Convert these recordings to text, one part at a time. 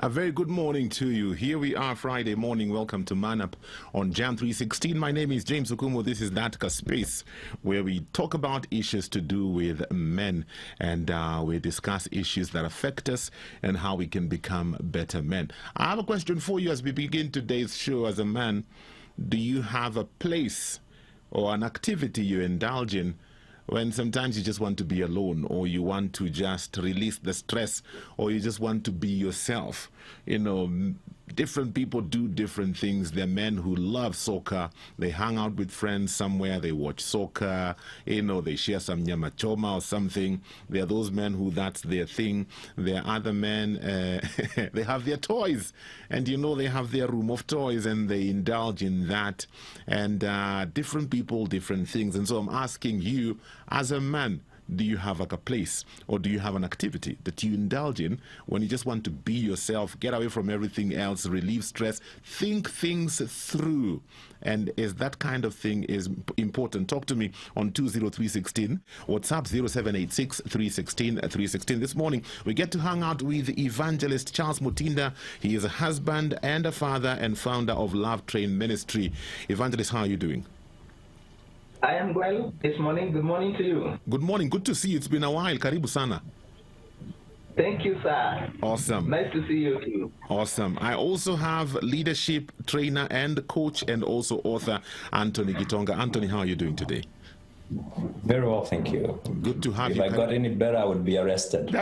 A very good morning to you. Here we are Friday morning. Welcome to Man Up on Jam 316. My name is James Okumo. This is Datka Space, where we talk about issues to do with men, and we discuss issues that affect us and how we can become better men. I have a question for you as we begin today's show. As a man, do you have a place or an activity you indulge in when sometimes you just want to be alone, or you want to just release the stress, or you just want to be yourself? You know, different people do different things. There are men who love soccer. They hang out with friends somewhere. They watch soccer. You know, they share some nyama choma or something. There are those men who that's their thing. There are other men, they have their toys. And, you know, they have their room of toys and they indulge in that. And different people, different things. And so I'm asking you, as a man, do you have like a place or do you have an activity that you indulge in when you just want to be yourself, get away from everything else, relieve stress, think things through? And is that kind of thing is important? Talk to me on 20316, WhatsApp 0786 316 316. This morning we get to hang out with evangelist Charles Mutinda. He is a husband and a father and founder of Love Train Ministry. Evangelist, how are you doing? I am well this morning. Good morning to you. Good morning. Good to see you. It's been a while. Karibu sana. Thank you, sir. Awesome. Nice to see you too. Awesome. I also have leadership trainer and coach and also author Anthony Gitonga. Anthony, how are you doing today? Very well, thank you. Good to have you. If I got any better, I would be arrested.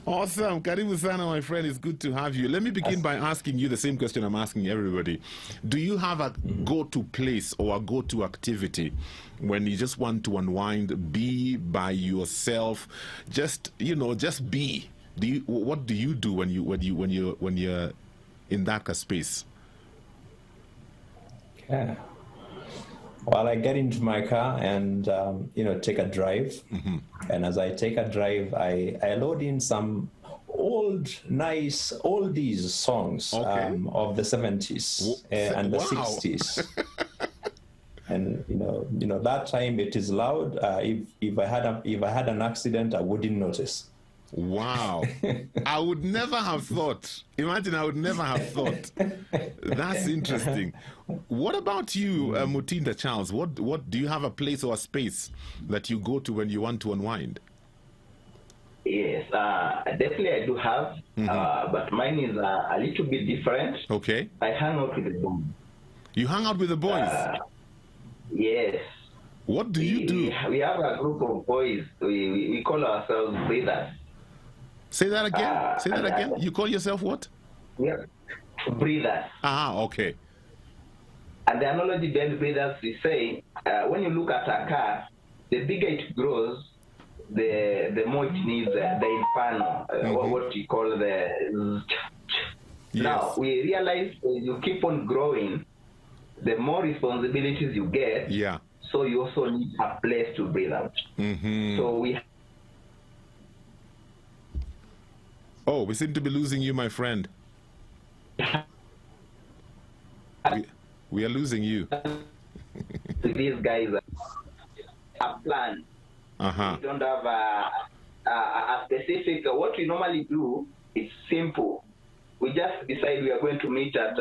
Awesome. Karibu sana, my friend. It's good to have you. Let me begin by asking you the same question I'm asking everybody. Do you have a go-to place or a go-to activity when you just want to unwind, be by yourself, just, you know, just be? What do you do when you're in that space? Okay. Well, I get into my car and, take a drive. Mm-hmm. And as I take a drive, I load in some nice oldies songs of the 70s and the 60s. And, that time it is loud. If I had an accident, I wouldn't notice. Wow. I would never have thought. Imagine, I would never have thought. That's interesting. What about you, Mutinda Charles? What do you have a place or a space that you go to when you want to unwind? Yes, definitely I do have, but mine is a little bit different. Okay. I hang out with the boys. You hang out with the boys? Yes. What do you do? We have a group of boys. We call ourselves breathers. Say that again. Say that again. You call yourself what? Yeah, breathers. Ah, okay. And the analogy behind breathers, we say, when you look at a car, the bigger it grows, the more it needs the inferno, what we call the... Yes. Now, we realize you keep on growing, the more responsibilities you get, so you also need a place to breathe out. Mm-hmm. So we... Oh, we seem to be losing you, my friend. We are losing you. These guys have planned. We don't have a specific... What we normally do is simple. We just decide we are going to meet at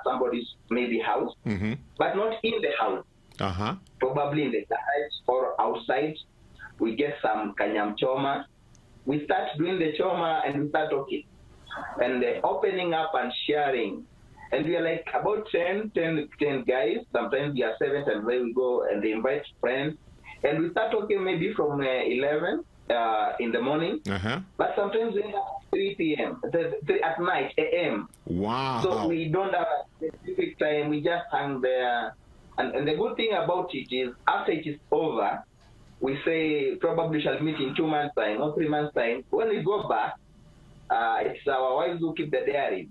somebody's maybe house, but not in the house. Probably in the garage or outside. We get some kanyam choma. We start doing the choma and we start talking. And opening up and sharing. And we are like about 10 guys. Sometimes we are 7 and where we go and they invite friends. And we start talking maybe from 11 in the morning. But sometimes we have 3 p.m. at night, a.m. Wow. So we don't have a specific time. We just hang there. And the good thing about it is after it is over, we say probably shall meet in 2 months' time or 3 months' time. When we go back, it's our wives who keep the diary.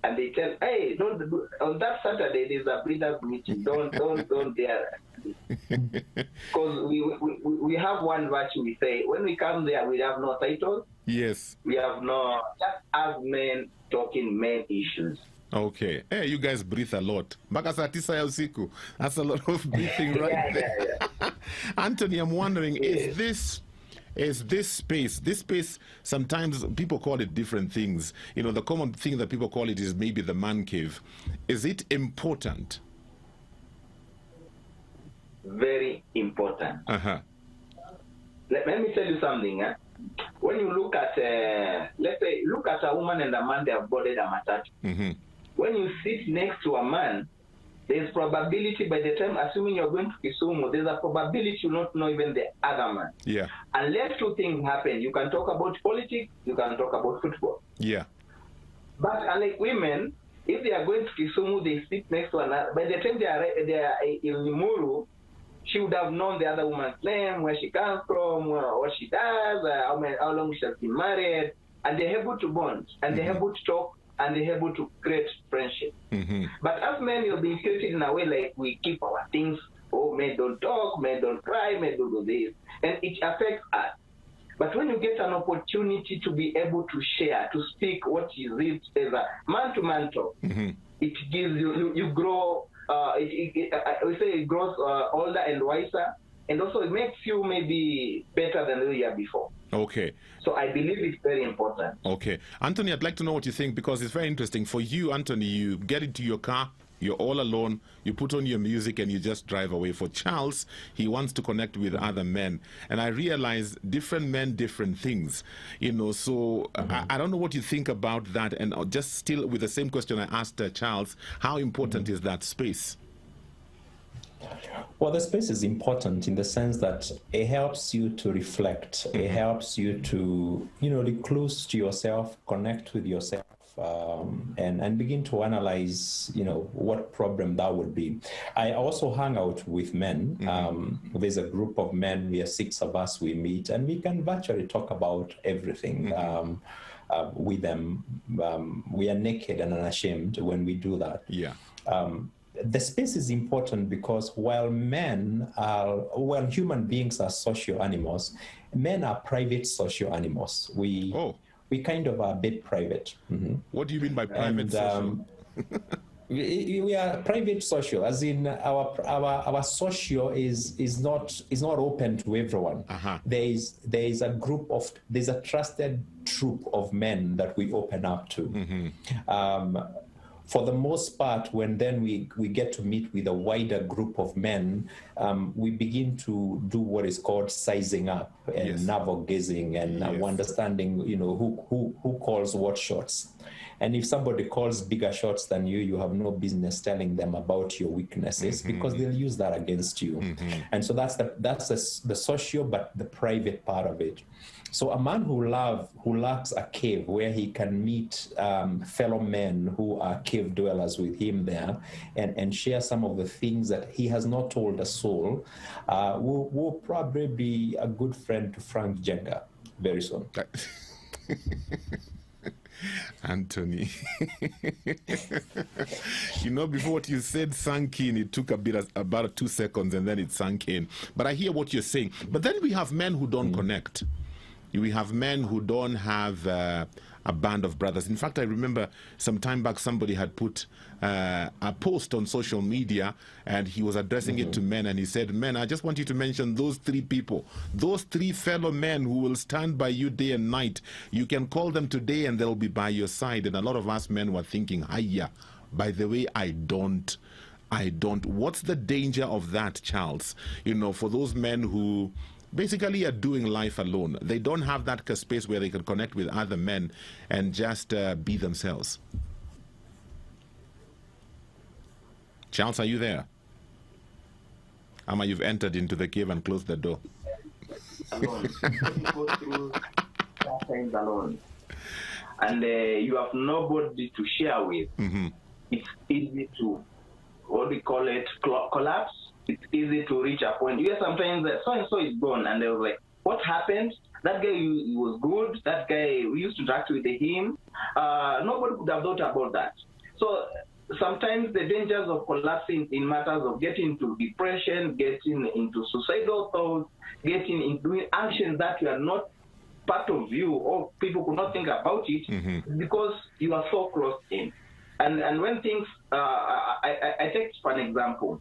And they tell, hey, on that Saturday there's a breeders meeting. Don't dare. Because we have one virtue. We say when we come there, we have no titles. Yes. We have no, just as men talking men issues. Okay. Hey, you guys breathe a lot. Mpaka saa 9 ya usiku. That's a lot of breathing right there. Anthony, I'm wondering, is is this space. This space, sometimes people call it different things. You know, the common thing that people call it is maybe the man cave. Is it important? Very important. Uh-huh. Let me tell you something. When you look at, let's say, look at a woman and a man, they have boarded a matatu. Mm-hmm. When you sit next to a man, there's probability by the time, assuming you're going to Kisumu, there's a probability you not know even the other man. Yeah. Unless two things happen. You can talk about politics, you can talk about football. Yeah. But unlike women, if they are going to Kisumu, they sit next to another. By the time they are in Limuru, she would have known the other woman's name, where she comes from, what she does, how long she has been married, and they're able to bond, and they're able to talk, and they're able to create friendship. Mm-hmm. But as men, you're being treated in a way like we keep our things. Oh, men don't talk, men don't cry, men don't do this. And it affects us. But when you get an opportunity to be able to share, to speak what is it as a man-to-man talk, mm-hmm. it gives you grow, we say it grows older and wiser, and also it makes you maybe better than the year before. Okay. So I believe it's very important. Okay. Anthony, I'd like to know what you think, because it's very interesting. For you, Anthony, you get into your car, you're all alone, you put on your music and you just drive away. For Charles, he wants to connect with other men. And I realize different men, different things. You know, so I don't know what you think about that. And just still with the same question I asked Charles, how important is that space? Well, the space is important in the sense that it helps you to reflect. It helps you to, be close to yourself, connect with yourself, and begin to analyze, what problem that would be. I also hang out with men. There's a group of men, we are 6 of us, we meet, and we can virtually talk about everything. With them. We are naked and unashamed when we do that. Yeah. The space is important because while human beings are social animals, men are private social animals. We kind of are a bit private. Mm-hmm. What do you mean by private social? We are private social, as in our social is not open to everyone. Uh-huh. There's a trusted troop of men that we open up to. Mm-hmm. For the most part, when then we get to meet with a wider group of men, we begin to do what is called sizing up and navel gazing and understanding, who calls what shots. And if somebody calls bigger shots than you have no business telling them about your weaknesses because they'll use that against you. And so that's the social, but the private part of it. So a man who lacks a cave where he can meet fellow men who are cave dwellers with him there and share some of the things that he has not told a soul will probably be a good friend to Frank Jenga very soon. Anthony, before what you said sank in, it took about 2 seconds and then it sank in. But I hear what you're saying. But then we have men who don't connect. We have men who don't have a band of brothers. In fact, I remember some time back somebody had put a post on social media and he was addressing it to men, and he said, men, I just want you to mention those 3 people, those 3 fellow men who will stand by you day and night. You can call them today and they'll be by your side. And a lot of us men were thinking, hiya, by the way, I don't. What's the danger of that, Charles? For those men who basically are doing life alone. They don't have that space where they can connect with other men and just be themselves. Charles, are you there? Ama, you've entered into the cave and closed the door. Alone. Go through things alone. And you have nobody to share with. It's easy to, collapse. It's easy to reach a point. Sometimes so-and-so is gone, and they were like, what happened? That guy he was good. That guy, we used to interact with him. Nobody could have thought about that. So sometimes the dangers of collapsing in matters of getting into depression, getting into suicidal thoughts, getting into doing actions that were not part of you or people could not think about it because you are so close in. And when things, I take for an example.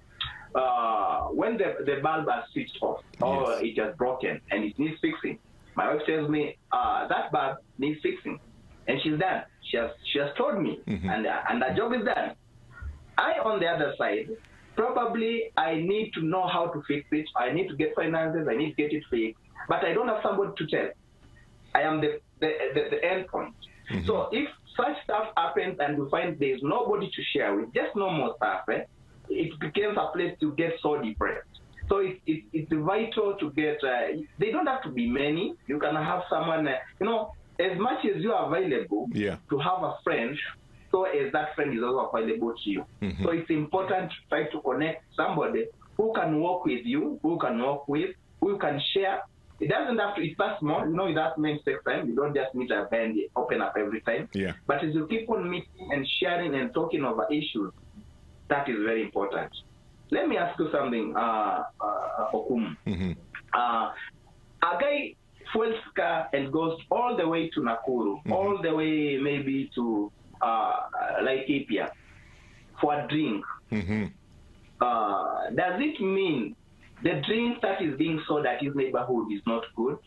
When the bulb has switched off or it has broken and it needs fixing, My wife tells me, that bulb needs fixing. And she's done. She has told me, and the job is done. I, on the other side, probably I need to know how to fix it. I need to get finances. I need to get it fixed. But I don't have somebody to tell. I am the end point. So if such stuff happens and we find there's nobody to share with, just normal stuff, it becomes a place to get so depressed. So it's vital to get, they don't have to be many. You can have someone, as much as you are available to have a friend, so as that friend is also available to you. So it's important to try to connect somebody who can work with you, who can work with, who can share. It doesn't have to, it's not small, that means takes time. You don't just meet a band, open up every time. Yeah. But as you keep on meeting and sharing and talking over issues, that is very important. Let me ask you something, Okum. A guy fuels car and goes all the way to Nakuru, all the way maybe to Laikipia for a drink. Does it mean the drink that is being sold at his neighborhood is not good?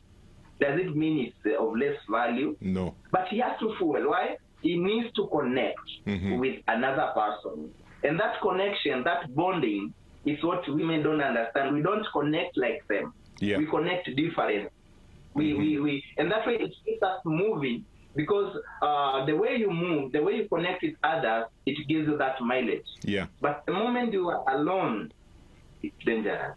Does it mean it's of less value? No. But he has to fuel. Why? He needs to connect with another person. And that connection, that bonding, is what women don't understand. We don't connect like them. Yeah. We connect different. We and that way it keeps us moving, because the way you move, the way you connect with others, it gives you that mileage. Yeah. But the moment you are alone, it's dangerous.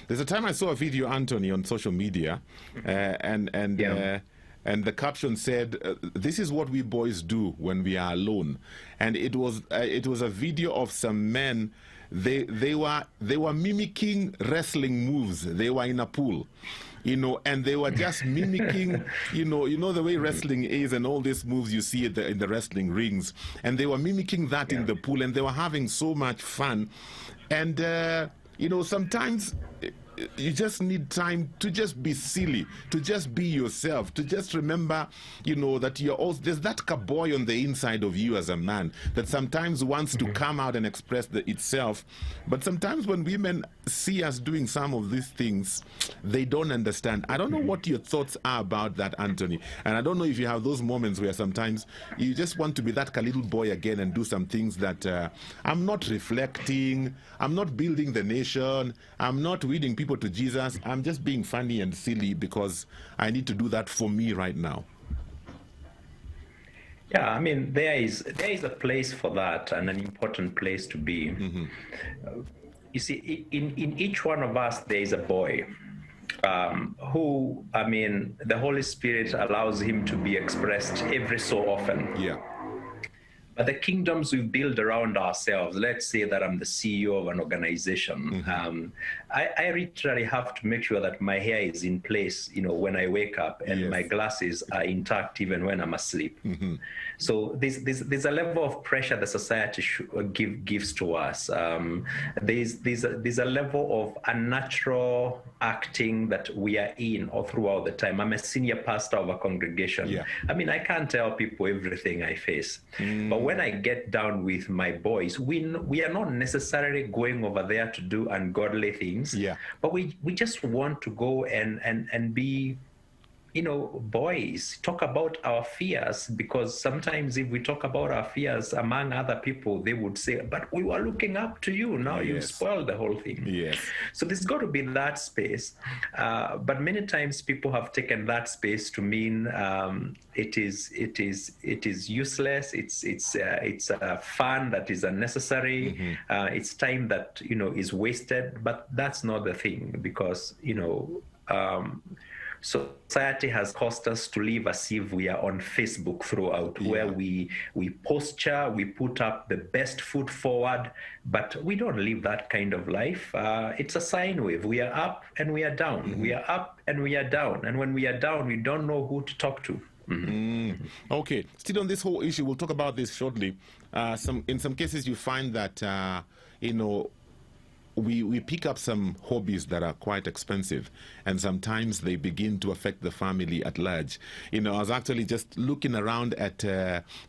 There's a time I saw a video, Anthony, on social media, and the caption said, "This is what we boys do when we are alone," and it was a video of some men. They were mimicking wrestling moves. They were in a pool, and they were just mimicking, the way wrestling is and all these moves you see in the wrestling rings, and they were mimicking that in the pool, and they were having so much fun, and sometimes you just need time to just be silly, to just be yourself, to just remember, that you're also, there's that cowboy on the inside of you as a man that sometimes wants to come out and express itself. But sometimes when women see us doing some of these things, they don't understand. I don't know what your thoughts are about that, Anthony. And I don't know if you have those moments where sometimes you just want to be that little boy again and do some things that I'm not reflecting, I'm not building the nation, I'm not leading people to Jesus, I'm just being funny and silly because I need to do that for me right now. Yeah, I mean, there is a place for that, and an important place to be. You see, in each one of us, there is a boy who, the Holy Spirit allows him to be expressed every so often. Yeah. But the kingdoms we build around ourselves, let's say that I'm the CEO of an organization, I literally have to make sure that my hair is in place, when I wake up, and my glasses are intact even when I'm asleep. So there's a level of pressure the society gives to us. There's a level of unnatural acting that we are in all throughout the time. I'm a senior pastor of a congregation. Yeah. I can't tell people everything I face. But when I get down with my boys, we are not necessarily going over there to do ungodly things. Yeah. But we just want to go and be, boys, talk about our fears, because sometimes if we talk about our fears among other people, they would say, but we were looking up to you. Now you spoiled the whole thing. Yes. So there's got to be that space. But many times people have taken that space to mean it is useless. It's fun that is unnecessary. It's time that, is wasted. But that's not the thing, because, society has caused us to live as if we are on Facebook throughout, where we posture, we put up the best foot forward, but we don't live that kind of life. It's a sine wave. We are up and we are down. We are up and we are down. And when we are down, we don't know who to talk to. Okay, still on this whole issue, we'll talk about this shortly. In some cases, you find that, we pick up some hobbies that are quite expensive, and sometimes they begin to affect the family at large. You know, I was actually just looking around at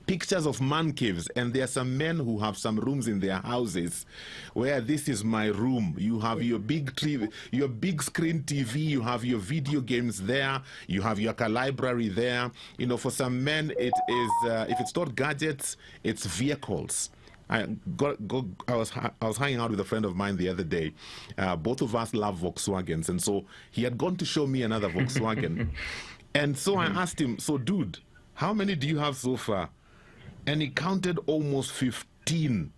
pictures of man caves, and there are some men who have some rooms in their houses where this is my room. You have your big screen TV, you have your video games there, you have your library there. You know, for some men, it is if it's not gadgets, it's vehicles. I was hanging out with a friend of mine the other day. Both of us love Volkswagens, and so he had gone to show me another Volkswagen. And so I asked him, so dude, how many do you have so far? And he counted almost 15.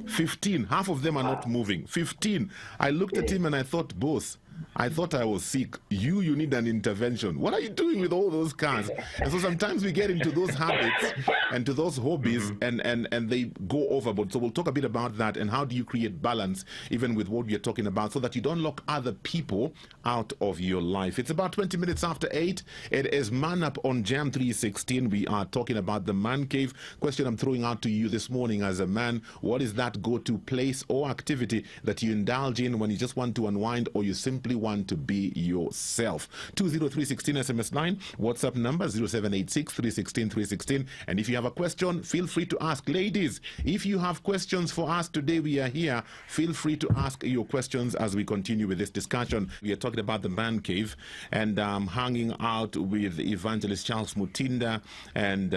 15. Half of them are not moving. 15. I looked at him and I thought, boss, I thought I was sick. You need an intervention. What are you doing with all those cars? And so sometimes we get into those habits and to those hobbies, and they go overboard. So we'll talk a bit about that and how do you create balance even with what we are talking about so that you don't lock other people out of your life. It's about 20 minutes after 8. It is Man Up on Jam 316. We are talking about the man cave. Question I'm throwing out to you this morning as a man: what is that go-to place or activity that you indulge in when you just want to unwind or you simply want to be yourself? 20316 SMS line, WhatsApp number 0786 316 316. And if you have a question, feel free to ask. Ladies, if you have questions for us today, we are here. Feel free to ask your questions as we continue with this discussion. We are talking about the man cave, and hanging out with Evangelist Charles Mutinda, and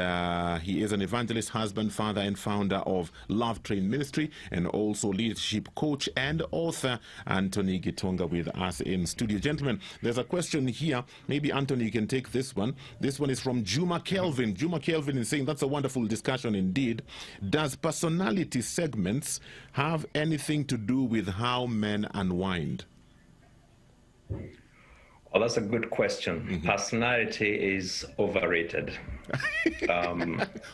he is an evangelist, husband, father, and founder of Love Train Ministry, and also leadership coach and author. Anthony Gitonga with us in studio. Gentlemen, there's a question here. Maybe Anthony, you can take this one. This one is from Juma Kelvin. Juma Kelvin is saying, that's a wonderful discussion indeed. Does personality segments have anything to do with how men unwind? Well, that's a good question. Personality is overrated.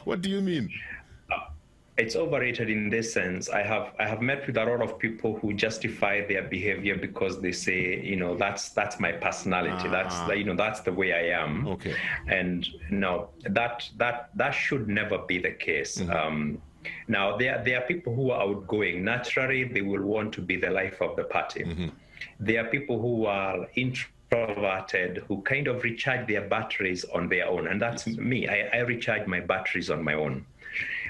What do you mean? It's overrated in this sense. I have met with a lot of people who justify their behavior because they say, you know, that's my personality. That's the way I am. Okay. And no, that should never be the case. Now there are people who are outgoing. Naturally, they will want to be the life of the party. There are people who are introverted, who kind of recharge their batteries on their own, and that's me. I recharge my batteries on my own.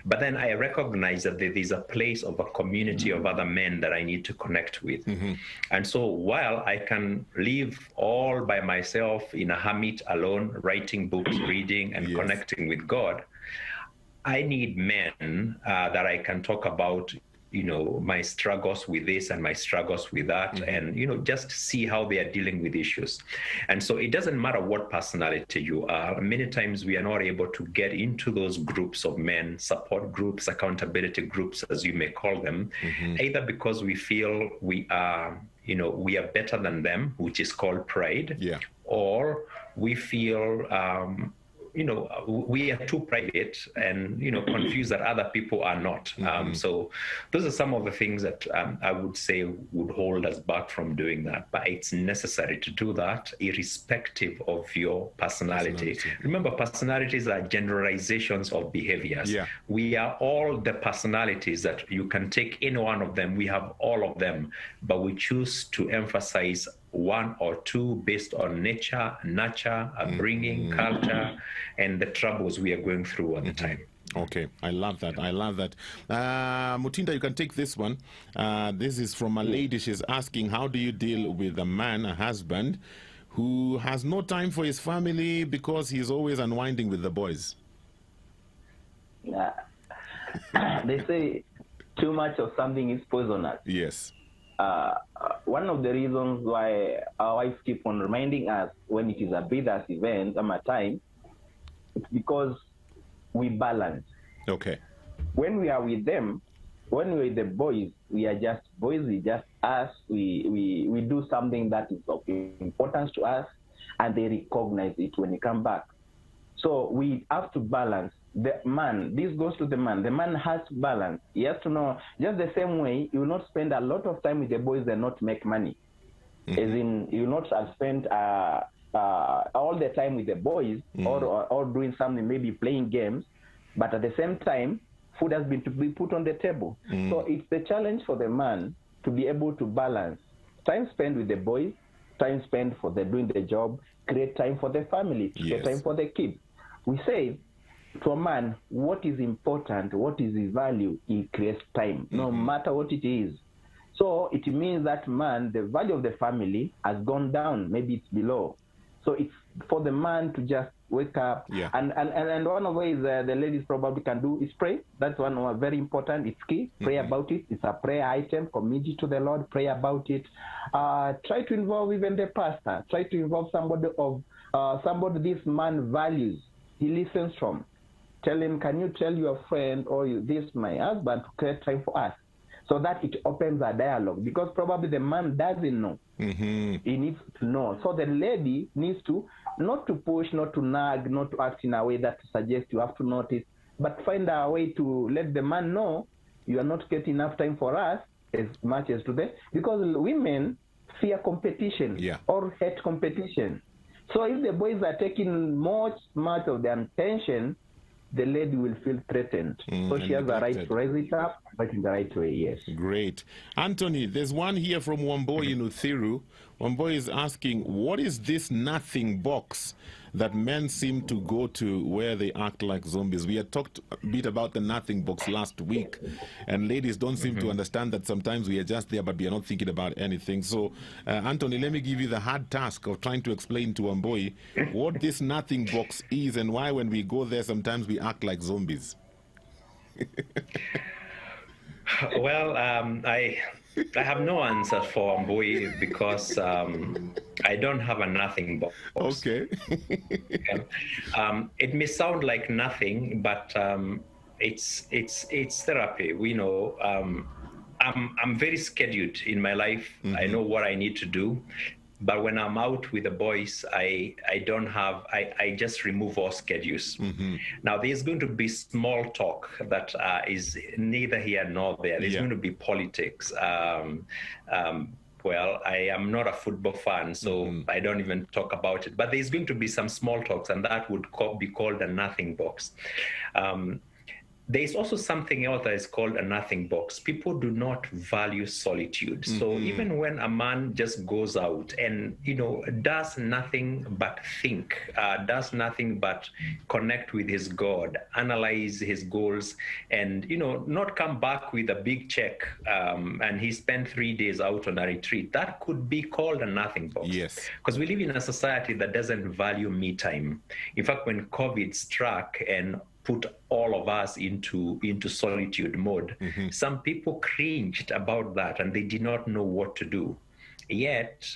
But then I recognize that there is a place of a community of other men that I need to connect with. And so while I can live all by myself in a hermit alone, writing books, reading, and connecting with God, I need men that I can talk about, you know, my struggles with this and my struggles with that, and, you know, just see how they are dealing with issues. And so it doesn't matter what personality you are. Many times we are not able to get into those groups of men, support groups, accountability groups, as you may call them, either because we feel we are better than them, which is called pride, or we feel, we are too private and, confused that other people are not. So those are some of the things that I would say would hold us back from doing that. But it's necessary to do that irrespective of your personality. Remember, personalities are generalizations of behaviors. We are all the personalities that you can take any one of them. We have all of them, but we choose to emphasize one or two based on nature, nurture, upbringing, culture, and the troubles we are going through at the time. Okay, I love that. Mutinda, you can take this one. This is from a lady. She's asking, how do you deal with a husband, who has no time for his family because he's always unwinding with the boys? They say too much of something is poisonous. Yes. One of the reasons why our wives keep on reminding us when it is a business event, time, it's because we balance. Okay. When we are with them, when we're with the boys, we are just boys, we just us, we do something that is of importance to us, and they recognize it when they come back. So we have to balance. The man, this goes to the man. The man has to balance. He has to know, just the same way, you will not spend a lot of time with the boys and not make money. As in, you will not spend all the time with the boys or doing something, maybe playing games, but at the same time, food has been to be put on the table. So it's the challenge for the man to be able to balance time spent with the boys, time spent for doing the job, create time for the family, create time for the kids. We say to a man, what is important, what is his value, he creates time, no matter what it is. So it means that man, the value of the family has gone down, maybe it's below. So it's for the man to just wake up. And one of the ways the ladies probably can do is pray. That's one very important. It's key. Pray about it. It's a prayer item. Commit it to the Lord. Pray about it. Try to involve even the pastor. Try to involve somebody this man values. He listens from. Tell him, can you tell your friend or this, my husband, to create time for us? So that it opens a dialogue, because probably the man doesn't know. He needs to know. So the lady needs to, not to push, not to nag, not to act in a way that suggests you have to notice, but find a way to let the man know you are not getting enough time for us as much as today. Because women fear competition or hate competition. So if the boys are taking much of their attention, the lady will feel threatened. So she has a right to raise it up, but in the right way, yes. Great. Anthony, there's one here from Wamboi in Uthiru. Wamboi is asking, what is this nothing box that men seem to go to where they act like zombies? We had talked a bit about the nothing box last week, and ladies don't seem to understand that sometimes we are just there, but we are not thinking about anything. So, Anthony, let me give you the hard task of trying to explain to Wamboi what this nothing box is and why when we go there, sometimes we act like zombies. Well, I have no answer for Wamboi because I don't have a nothing box. Okay. It may sound like nothing, but it's therapy. We know. I'm very scheduled in my life. I know what I need to do. But when I'm out with the boys, I just remove all schedules. Now, there's going to be small talk that is neither here nor there. There's going to be politics. Well, I am not a football fan, so I don't even talk about it. But there's going to be some small talks, and that would be called a nothing box. There's also something else that is called a nothing box. People do not value solitude. So even when a man just goes out and, does nothing but think, does nothing but connect with his God, analyze his goals, and, not come back with a big check, and he spent 3 days out on a retreat, that could be called a nothing box. Yes. Because we live in a society that doesn't value me time. In fact, when COVID struck and put all of us into solitude mode, some people cringed about that and they did not know what to do. Yet,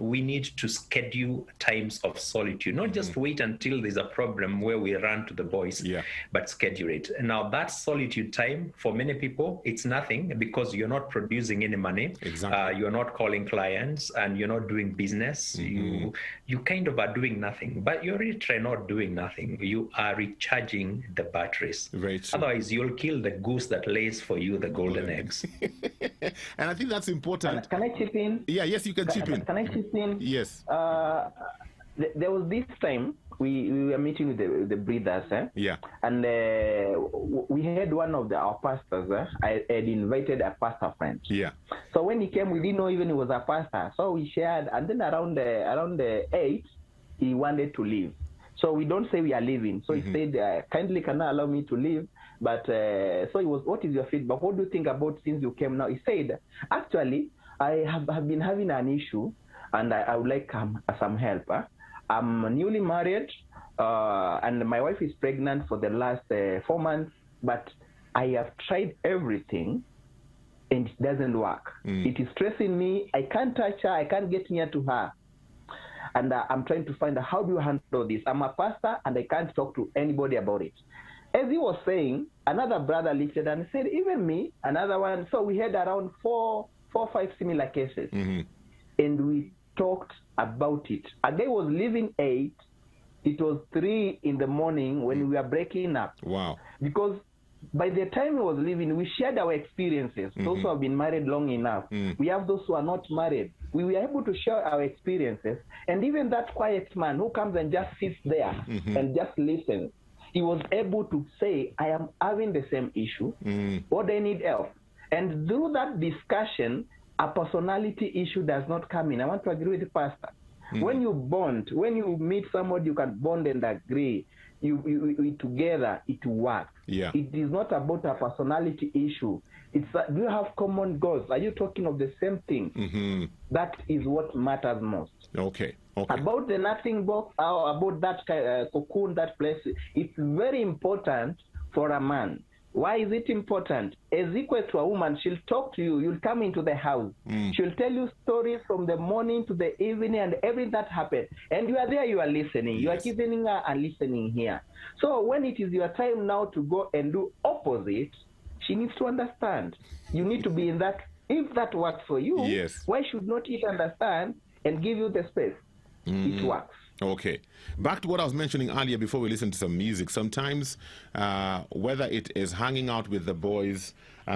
we need to schedule times of solitude, not just wait until there's a problem where we run to the boys, but schedule it. Now, that solitude time, for many people, it's nothing because you're not producing any money. Exactly. You're not calling clients and you're not doing business. You kind of are doing nothing, but you're really not doing nothing. You are recharging the batteries. Very true. Otherwise, you'll kill the goose that lays for you the golden eggs. And I think that's important. Can I chip in? Yeah, yes, you can chip in. Can I chip in? Yes. There was this time we were meeting with the breeders, Yeah. and we had one of our pastors. I had invited a pastor friend. Yeah. So when he came, we didn't know even he was a pastor. So we shared, and then around the 8, he wanted to leave. So we don't say we are leaving. So he said, kindly can I allow me to leave? But so it was, what is your feedback? What do you think about since you came now? He said, actually, I have been having an issue, and I would like some help. I'm newly married, and my wife is pregnant for the last 4 months, but I have tried everything, and it doesn't work. It is stressing me. I can't touch her. I can't get near to her. And I'm trying to find out, how do you handle this? I'm a pastor, and I can't talk to anybody about it. As he was saying, another brother lifted and said, even me, another one. So we had around 4 or 5 similar cases. And we talked about it. A guy was leaving 8. It was 3 in the morning when we were breaking up. Wow. Because by the time he was leaving, we shared our experiences. Those who have been married long enough. We have those who are not married. We were able to share our experiences. And even that quiet man who comes and just sits there and just listens, he was able to say, I am having the same issue. What do I need help? And through that discussion, a personality issue does not come in. I want to agree with the pastor. When you bond, when you meet somebody, you can bond and agree. You together, it works. Yeah. It is not about a personality issue. It's do you have common goals? Are you talking of the same thing? That is what matters most. Okay. About the nothing box, or about that cocoon, that place, it's very important for a man. Why is it important? As equal to a woman, she'll talk to you. You'll come into the house. She'll tell you stories from the morning to the evening and everything that happened. And you are there, you are listening. You are giving her and listening here. So when it is your time now to go and do opposite, she needs to understand. You need to be in that. If that works for you, why should not it understand and give you the space? It works. Okay. Back to what I was mentioning earlier before we listen to some music. Sometimes, whether it is hanging out with the boys,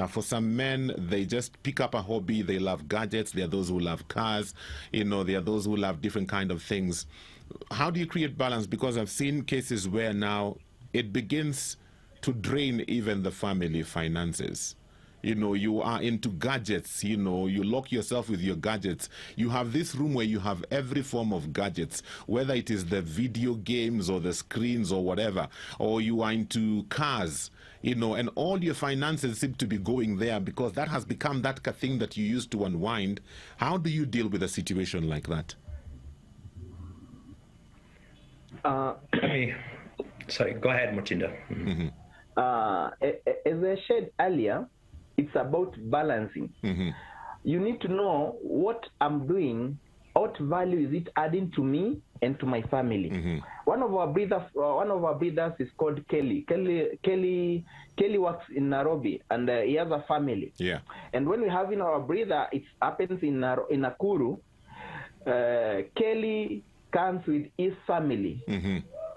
for some men, they just pick up a hobby. They love gadgets. There are those who love cars. There are those who love different kind of things. How do you create balance? Because I've seen cases where now it begins to drain even the family finances. You are into gadgets, you lock yourself with your gadgets. You have this room where you have every form of gadgets, whether it is the video games or the screens or whatever, or you are into cars, and all your finances seem to be going there because that has become that thing that you use to unwind. How do you deal with a situation like that? Sorry, go ahead, Mutinda. As I said earlier, it's about balancing. You need to know what I'm doing, what value is it adding to me and to my family. One of our brothers is called Kelly. Kelly works in Nairobi and he has a family. Yeah. And when we have in our brother, it happens in Nakuru. Kelly comes with his family,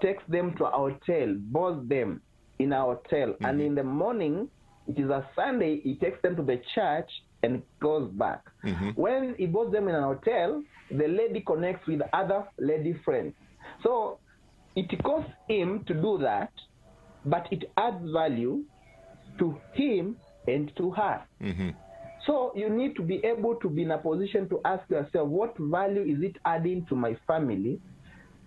takes them to a hotel, boards them in a hotel, and in the morning, it is a Sunday, he takes them to the church and goes back. When he boards them in an hotel, the lady connects with other lady friends. So it costs him to do that, but it adds value to him and to her. So you need to be able to be in a position to ask yourself, what value is it adding to my family?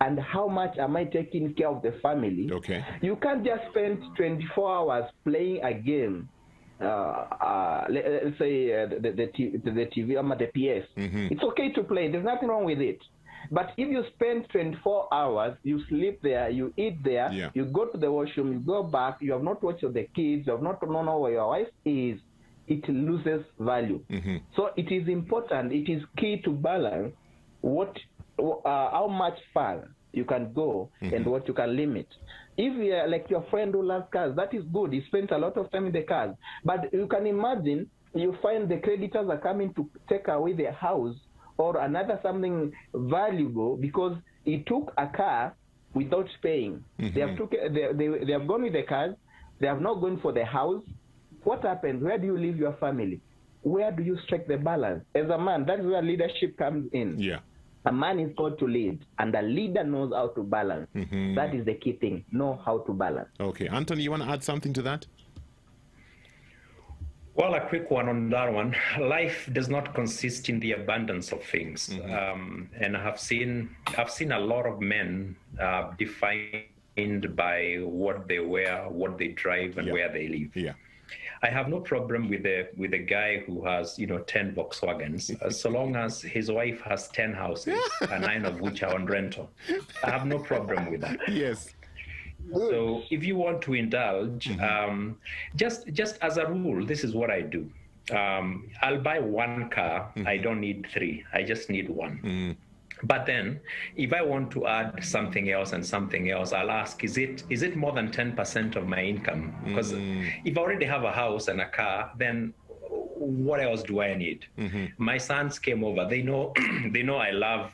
And how much am I taking care of the family? Okay. You can't just spend 24 hours playing a game. Let's say the TV, the PS. It's okay to play. There's nothing wrong with it. But if you spend 24 hours, you sleep there, you eat there, you go to the washroom, you go back, you have not watched the kids, you have not known where your wife is, it loses value. So it is important, it is key to balance how much far you can go and what you can limit. If you're like your friend who loves cars, that is good. He spends a lot of time in the cars. But you can imagine, you find the creditors are coming to take away their house or another something valuable because he took a car without paying. They have gone with the cars. They have not gone for the house. What happens? Where do you leave your family? Where do you strike the balance? As a man, that's where leadership comes in. Yeah. A man is called to lead, and the leader knows how to balance. That is the key thing, know how to balance. Okay. Anthony, you want to add something to that? Well, a quick one on that one. Life does not consist in the abundance of things. And I've seen a lot of men defined by what they wear, what they drive, and where they live. Yeah. I have no problem with the guy who has 10 Volkswagens, so long as his wife has 10 houses, 9 of which are on rental. I have no problem with that. Yes. So if you want to indulge, just as a rule, this is what I do. I'll buy one car. I don't need 3. I just need 1. But then, if I want to add something else and something else, I'll ask, is it more than 10% of my income? Because if I already have a house and a car, then what else do I need? My sons came over. They know I love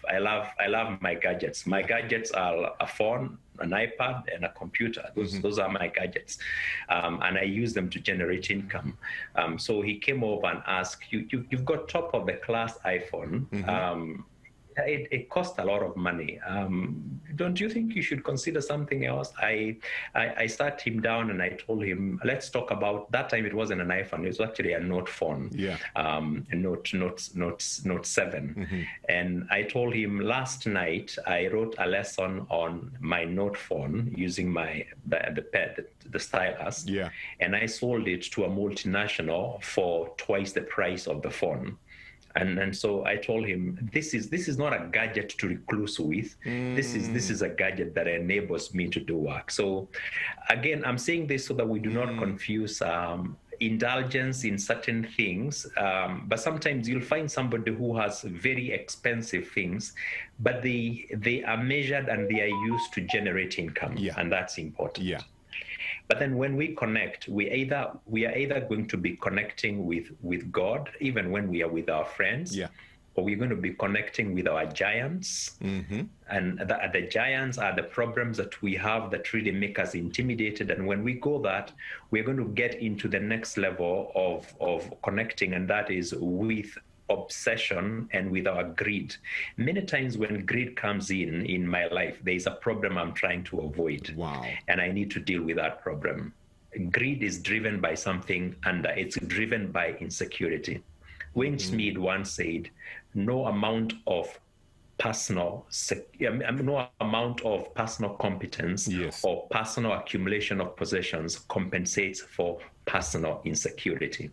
my gadgets. My gadgets are a phone, an iPad, and a computer. Those are my gadgets, and I use them to generate income. So he came over and asked, "You've got top of the class iPhone. it costs a lot of money. Don't you think you should consider something else? I sat him down and I told him, let's talk about, that time it wasn't an iPhone, it was actually a Note phone, a Note 7. And I told him last night I wrote a lesson on my Note phone using the stylus, and I sold it to a multinational for twice the price of the phone. And so I told him, this is not a gadget to recluse with. This is a gadget that enables me to do work. So again, I'm saying this so that we do not confuse indulgence in certain things. But sometimes you'll find somebody who has very expensive things, but they are measured and they are used to generate income, and that's important. But then when we connect, we are either going to be connecting with God, even when we are with our friends, or we're going to be connecting with our giants. And the giants are the problems that we have that really make us intimidated. And when we go that, we're going to get into the next level of connecting, and that is with obsession and with our greed. Many times when greed comes in my life, there is a problem I'm trying to avoid. And I need to deal with that problem. Greed is driven by something, and it's driven by insecurity. Wayne Smith once said, no amount of personal competence or personal accumulation of possessions compensates for personal insecurity.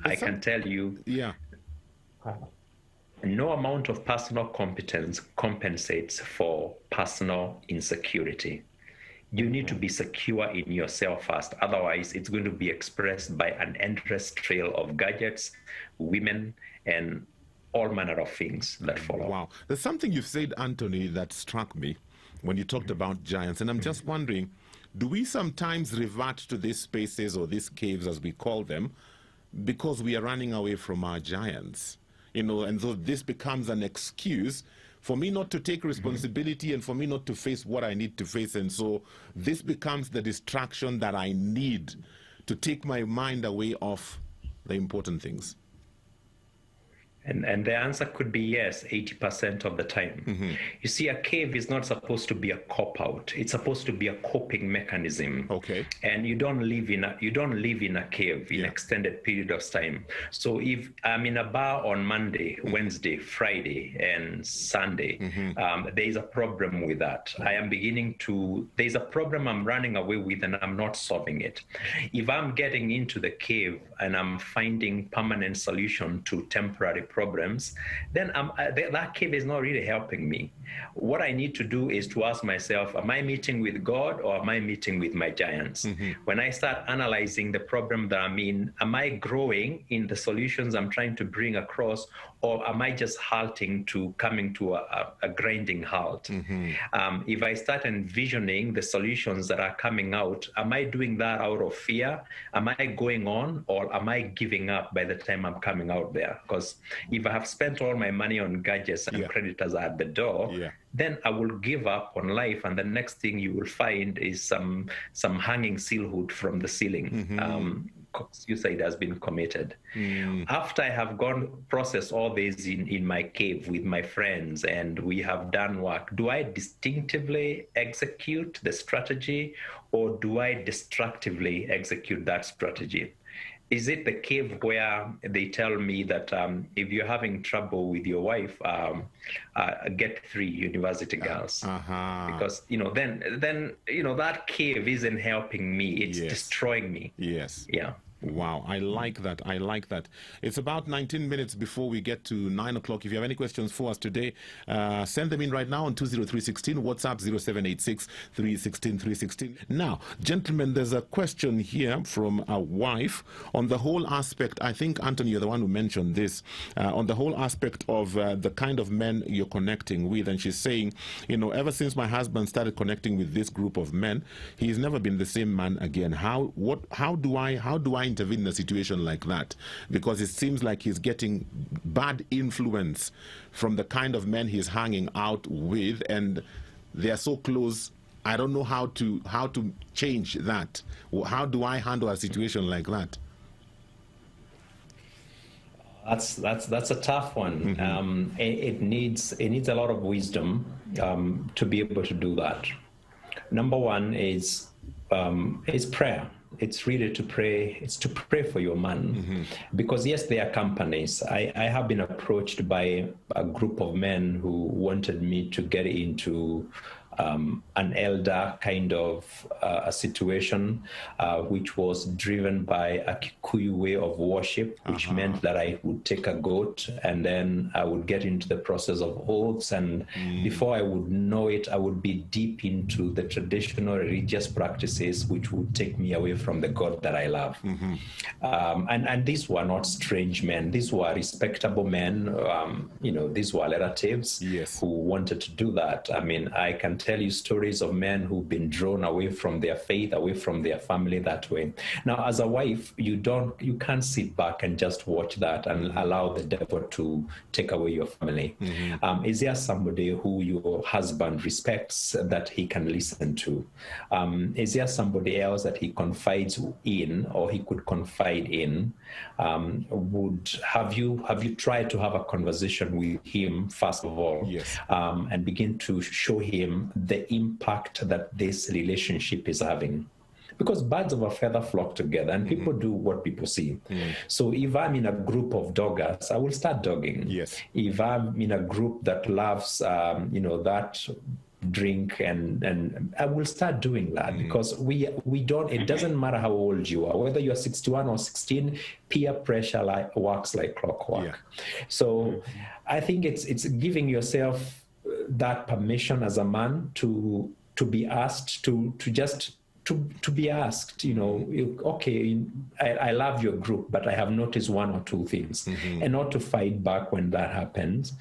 I can tell you, no amount of personal competence compensates for personal insecurity. You need to be secure in yourself first. Otherwise, it's going to be expressed by an endless trail of gadgets, women, and all manner of things that follow. Wow. There's something you've said, Anthony, that struck me when you talked about giants. And I'm just wondering, do we sometimes revert to these spaces or these caves, as we call them, because we are running away from our giants? And so this becomes an excuse for me not to take responsibility and for me not to face what I need to face. And so this becomes the distraction that I need to take my mind away off the important things. And the answer could be yes, 80% of the time. You see, a cave is not supposed to be a cop-out. It's supposed to be a coping mechanism. And you don't live in a cave in extended period of time. So if I'm in a bar on Monday, Wednesday, Friday, and Sunday, there is a problem with that. There's a problem I'm running away with and I'm not solving it. If I'm getting into the cave and I'm finding permanent solution to temporary problems, then that cave is not really helping me. What I need to do is to ask myself, am I meeting with God or am I meeting with my giants? When I start analyzing the problem that I'm in, am I growing in the solutions I'm trying to bring across, or am I just coming to a grinding halt? If I start envisioning the solutions that are coming out, am I doing that out of fear? Am I going on, or am I giving up by the time I'm coming out there? Because if I have spent all my money on gadgets and creditors are at the door, then I will give up on life, and the next thing you will find is some hanging sealhood from the ceiling. Suicide has been committed. After I have processed all this in my cave with my friends and we have done work, do I distinctively execute the strategy, or do I destructively execute that strategy? Is it the cave where they tell me that if you're having trouble with your wife, get 3 university girls? Because then that cave isn't helping me; it's destroying me. Wow, I like that. I like that. It's about 19 minutes before we get to 9 o'clock. If you have any questions for us today, send them in right now on 20316, WhatsApp 0786 316 316. Now, gentlemen, there's a question here from a wife on the whole aspect. I think, Anthony, you're the one who mentioned this, on the whole aspect of the kind of men you're connecting with. And she's saying, ever since my husband started connecting with this group of men, he's never been the same man again. How do I intervene in a situation like that? Because it seems like he's getting bad influence from the kind of men he's hanging out with, and they are so close. I don't know how to change that. How do I handle a situation like that? That's a tough one. It needs a lot of wisdom to be able to do that. Number one is prayer. It's really to pray. It's to pray for your man, because yes, there are companies. I have been approached by a group of men who wanted me to get into an elder kind of a situation, which was driven by a Kikuyu way of worship, which meant that I would take a goat and then I would get into the process of oaths, and before I would know it, I would be deep into the traditional religious practices, which would take me away from the God that I love. And these were not strange men. These were respectable men. These were relatives who wanted to do that. I mean, I can tell you stories of men who've been drawn away from their faith, away from their family that way. Now, as a wife, you can't sit back and just watch that and allow the devil to take away your family. Is there somebody who your husband respects that he can listen to? Is there somebody else that he confides in, or he could confide in? Have you tried to have a conversation with him first of all, and begin to show him the impact that this relationship is having? Because birds of a feather flock together, and people do what people see. So if I'm in a group of doggers, I will start dogging. If I'm in a group that loves, that drink, and I will start doing that, because we don't, it doesn't matter how old you are, whether you're 61 or 16, peer pressure works like clockwork. So I think it's giving yourself that permission as a man to be asked to be asked, okay, I love your group, but I have noticed one or two things, and not to fight back when that happens,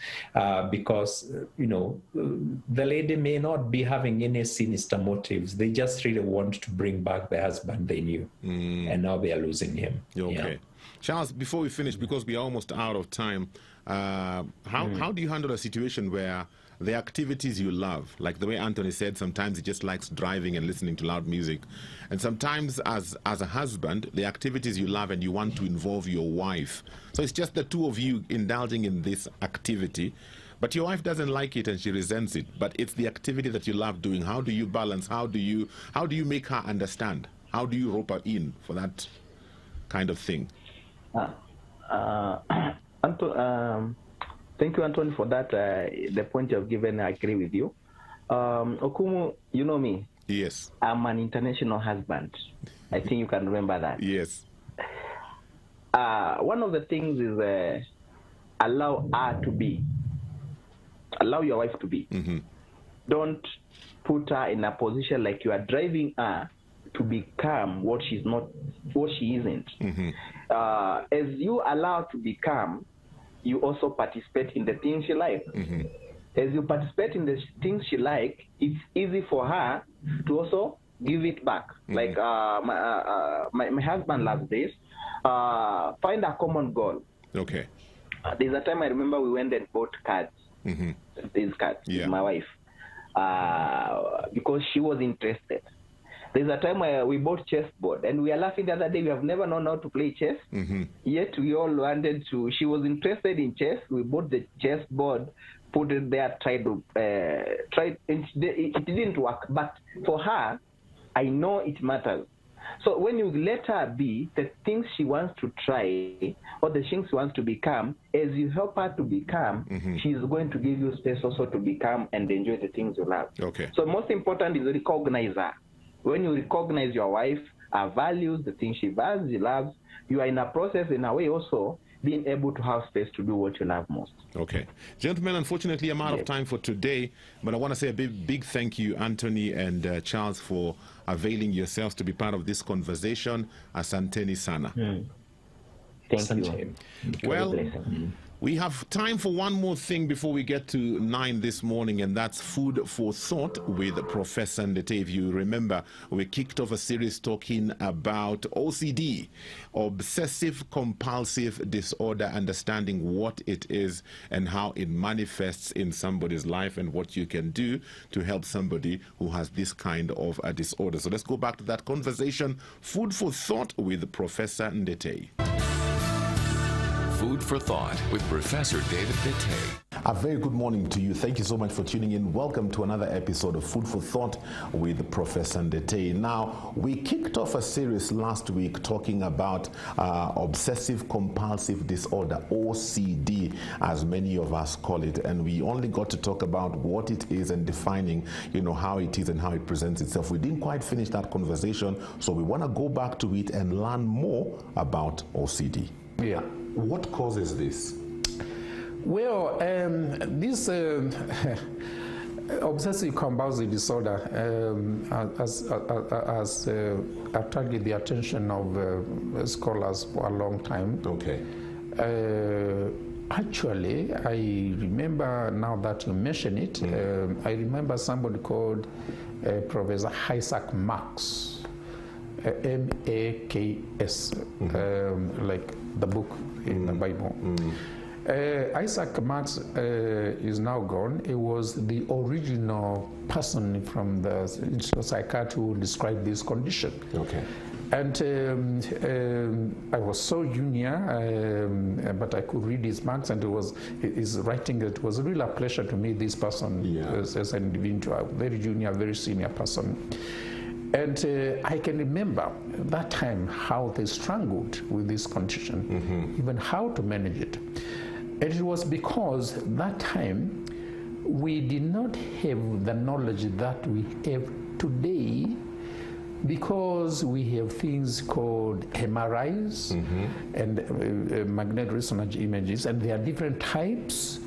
because, the lady may not be having any sinister motives. They just really want to bring back the husband they knew, and now they are losing him. Okay. Charles, before we finish, because we are almost out of time, how do you handle a situation where the activities you love, like the way Anthony said, sometimes he just likes driving and listening to loud music, and sometimes as a husband, the activities you love and you want to involve your wife, so it's just the two of you indulging in this activity, but your wife doesn't like it and she resents it, but it's the activity that you love doing. How do you balance? How do you make her understand? How do you rope her in for that kind of thing? Thank you, Anthony, for that. The point you've given, I agree with you. Okumu, you know me. Yes. I'm an international husband. I think you can remember that. Yes. One of the things is allow her to be. Allow your wife to be. Don't put her in a position like you are driving her to become what she's not, what she isn't. As you allow her to become, you also participate in the things she likes. As you participate in the things she likes, it's easy for her to also give it back. Like my husband loves this. Find a common goal. Okay. There's a time I remember we went and bought cards. These cards with my wife, because she was interested. There's a time where we bought chessboard, and we are laughing the other day. We have never known how to play chess, yet we all wanted to. She was interested in chess. We bought the chessboard, put it there, tried. It didn't work, but for her, I know it matters. So when you let her be, the things she wants to try or the things she wants to become, as you help her to become, she's going to give you space also to become and enjoy the things you love. Okay. So most important is recognize her. When you recognize your wife, her values, the things she values, she loves, you are in a process, in a way also, being able to have space to do what you love most. Okay. Gentlemen, unfortunately, I'm out of time for today, but I want to say a big thank you, Anthony and Charles, for availing yourselves to be part of this conversation. Asanteni sana. Thank you. Well, we have time for one more thing before we get to 9 this morning, and that's Food for Thought with Professor Ndete. If you remember, we kicked off a series talking about OCD, Obsessive Compulsive Disorder, understanding what it is and how it manifests in somebody's life and what you can do to help somebody who has this kind of a disorder. So let's go back to that conversation. Food for Thought with Professor Ndete. Food for Thought with Professor David Bitte. A very good morning to you. Thank you so much for tuning in. Welcome to another episode of Food for Thought with Professor Ndete. Now, we kicked off a series last week talking about obsessive compulsive disorder, OCD, as many of us call it, and we only got to talk about what it is and defining, how it is and how it presents itself. We didn't quite finish that conversation, so we want to go back to it and learn more about OCD. Yeah. What causes this? Well, this obsessive compulsive disorder has attracted the attention of scholars for a long time. Okay. Actually, I remember, now that you mention it, I remember somebody called Professor Isaac Marks, M-A-K-S, like the book in the Bible. Isaac Marks is now gone. He was the original person from the psychiatry who described this condition. Okay. And I was so junior, but I could read his marks, and his writing. It was really a pleasure to meet this person as an individual, very junior, very senior person. And I can remember that time how they struggled with this condition, even how to manage it. And it was because that time we did not have the knowledge that we have today, because we have things called MRIs and magnetic resonance images, and there are different types.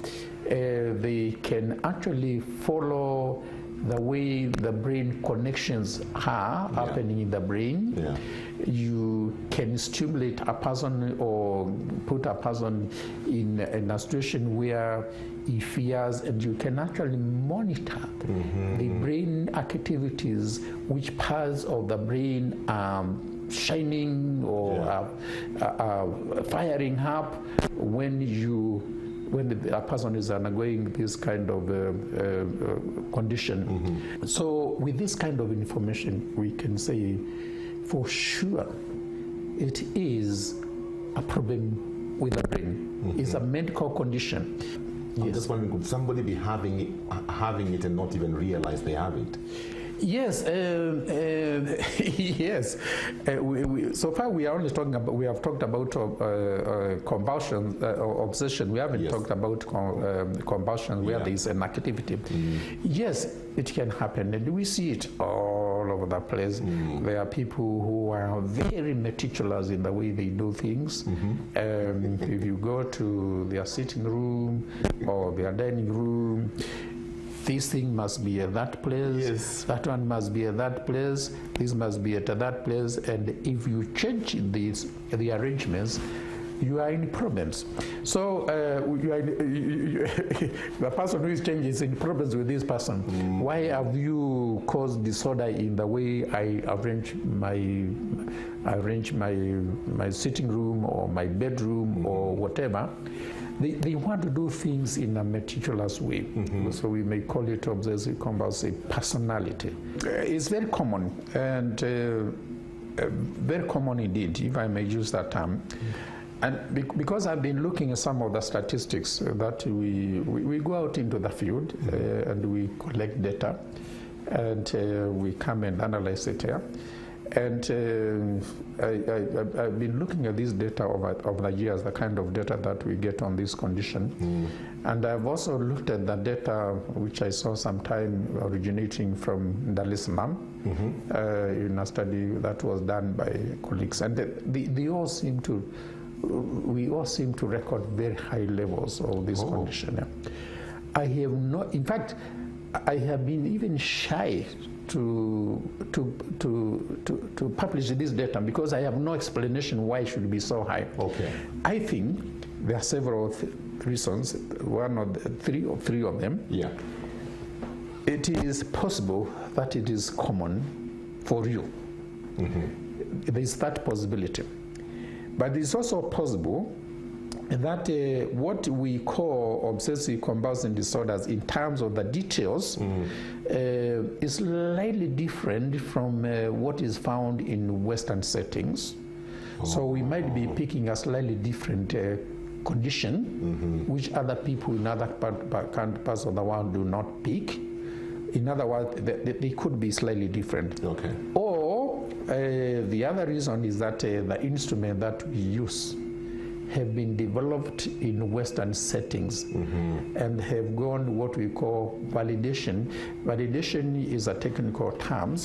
They can actually follow the way the brain connections are happening in the brain. Yeah. You can stimulate a person or put a person in a situation where he fears, and you can actually monitor the brain activities, which parts of the brain are shining or firing up when a person is undergoing this kind of condition. So with this kind of information, we can say for sure it is a problem with the brain. It's a medical condition. I'm just wondering, could somebody be having it and not even realize they have it? Yes, yes. So far, we are only talking about. We have talked about compulsion, obsession. We haven't talked about compulsion, where there is an activity. Yes, it can happen, and we see it all over the place. There are people who are very meticulous in the way they do things. If you go to their sitting room or their dining room, this thing must be at that place, that one must be at that place, this must be at that place, and if you change the arrangements, you are in problems. So the person who is changing is in problems with this person. Why have you caused disorder in the way I arrange my sitting room or my bedroom or whatever? They want to do things in a meticulous way. So we may call it obsessive compulsive personality. It's very common, and very common indeed, if I may use that term. And because I've been looking at some of the statistics that we go out into the field and we collect data, and we come and analyze it here. And I've been looking at this data over the years, the kind of data that we get on this condition. And I've also looked at the data which I saw sometime originating from Dar es Salaam in a study that was done by colleagues. And we all seem to record very high levels of this condition. I have not, in fact, I have been even shy to publish this data because I have no explanation why it should be so high. Okay. I think there are several reasons. One of three of them. Yeah. It is possible that it is common for you. There is that possibility, but it's also possible that what we call obsessive compulsive disorders in terms of the details is slightly different from what is found in Western settings. So we might be picking a slightly different condition, which other people in other parts of the world do not pick. In other words, they could be slightly different. Okay. Or the other reason is that the instrument that we use have been developed in Western settings and have gone what we call validation. Validation is a technical term,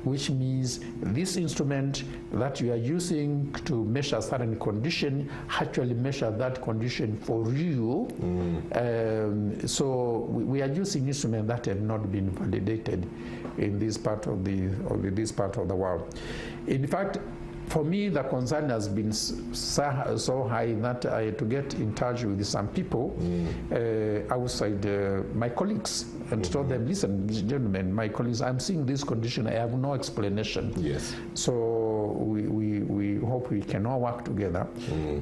which means this instrument that you are using to measure a certain condition actually measure that condition for you. So we are using instruments that have not been validated in this part of the world. In fact, for me, the concern has been so high that I had to get in touch with some people outside my colleagues and told them, listen, gentlemen, my colleagues, I'm seeing this condition, I have no explanation. Yes. So we hope we can all work together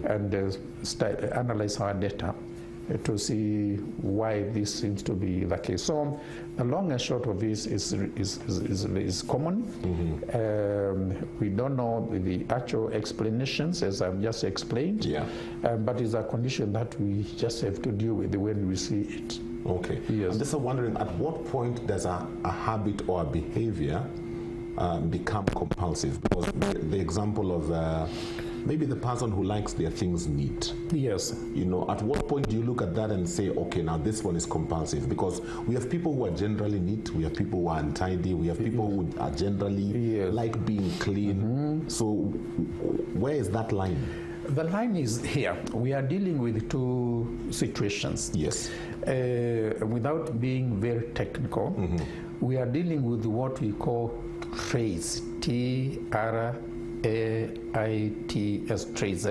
and analyze our data to see why this seems to be the case. So the long and short of this is common. We don't know the actual explanations, as I've just explained, but it's a condition that we just have to deal with when we see it. Okay. Yes. I'm just wondering, at what point does a habit or a behavior become compulsive? Because the example of maybe the person who likes their things neat. Yes. You know, at what point do you look at that and say, okay, now this one is compulsive? Because we have people who are generally neat, we have people who are untidy, we have people who are generally like being clean. So where is that line? The line is here. We are dealing with two situations. Yes. Without being very technical, we are dealing with what we call traits. T-R-A-I-T-S, traits.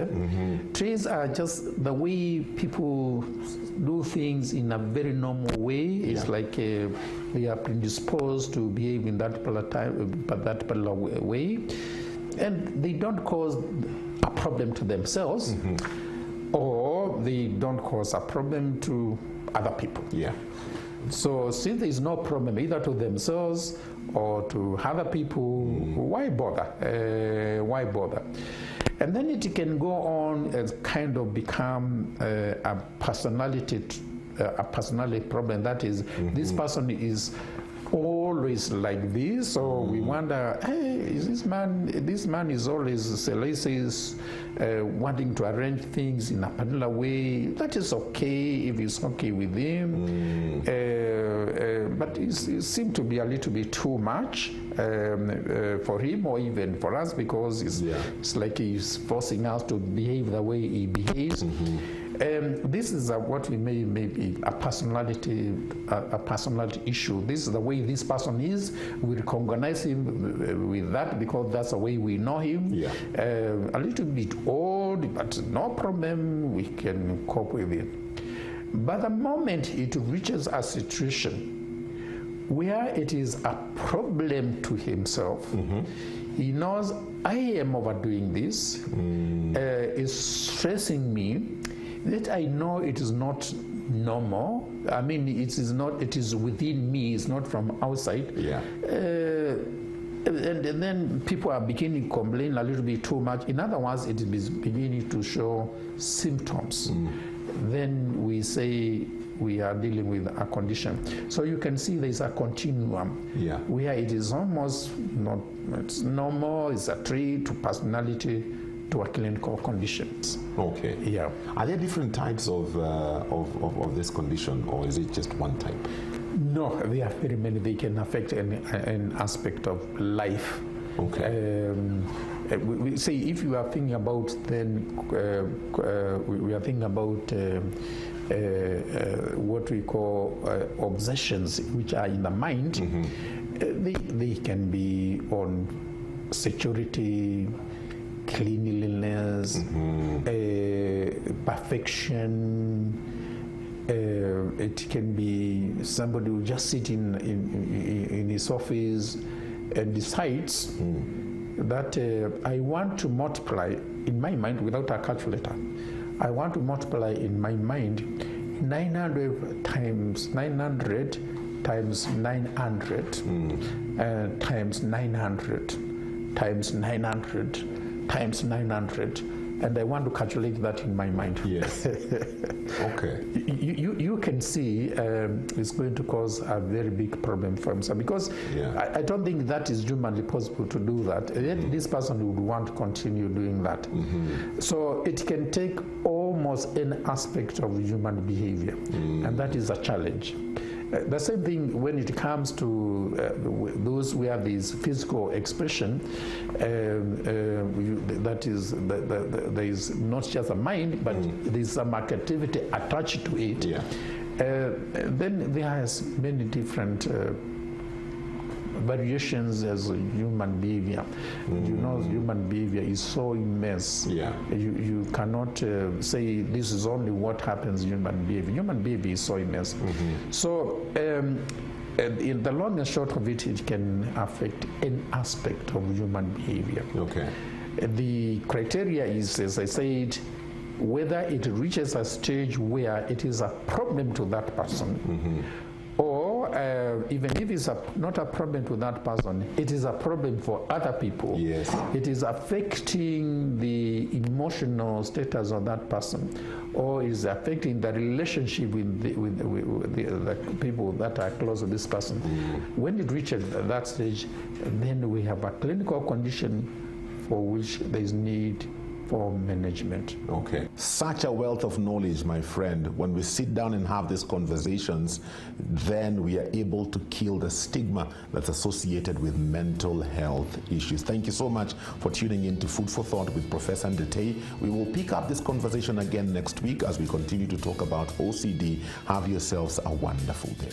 Traits are just the way people do things in a very normal way. It's like they are predisposed to behave in that particular way, and they don't cause a problem to themselves, or they don't cause a problem to other people. Yeah. So since there is no problem either to themselves or to other people, why bother? Why bother? And then it can go on and kind of become a personality problem. That is, this person is always like this, so we wonder, hey, is this man is always wanting to arrange things in a particular way. That is okay if it's okay with him, but it seems to be a little bit too much for him or even for us, because it's like he's forcing us to behave the way he behaves. This is what we may be a personality issue. This is the way this person is. We recognize him with that because that's the way we know him. A little bit old, but no problem. We can cope with it. But the moment it reaches a situation where it is a problem to himself, he knows I am overdoing this. It's stressing me. That I know it is not normal. I mean, it is within me, it's not from outside. And then people are beginning to complain a little bit too much. In other words, it is beginning to show symptoms. Then we say we are dealing with a condition. So you can see there is a continuum where it is almost not it's normal, it's a trait to personality to a clinical conditions. Okay. Yeah. Are there different types of this condition, or is it just one type? No, there are very many. They can affect an aspect of life. Okay. We say if you are thinking about, then we are thinking about what we call obsessions, which are in the mind. They can be on security, cleanliness, perfection. It can be somebody who just sit in his office and decides that I want to multiply in my mind without a calculator. I want to multiply in my mind 900 times 900 times 900 times 900 times 900 times 900 and I want to calculate that in my mind. Yes. Okay. You can see it's going to cause a very big problem for himself, because I don't think that is humanly possible to do that. And yet this person would want to continue doing that. So it can take almost any aspect of human behavior, and that is a challenge. The same thing when it comes to those who have this physical expression, that is, there is not just a mind, but there is some activity attached to it. Then there has many different variations as human behavior. You know, human behavior is so immense. You cannot say this is only what happens in human behavior. Human behavior is so immense. So in the long and short of it, it can affect any aspect of human behavior. The criteria is, as I said, whether it reaches a stage where it is a problem to that person, or even if it's not a problem to that person, it is a problem for other people. It is affecting the emotional status of that person, or is affecting the relationship with the people that are close to this person. When it reaches that stage, then we have a clinical condition for which there is need for management. Such a wealth of knowledge, my friend. When we sit down and have these conversations, then we are able to kill the stigma that's associated with mental health issues. Thank you so much for tuning in to Food for Thought with Professor Ndetei. We will pick up this conversation again next week as we continue to talk about OCD. Have yourselves a wonderful day.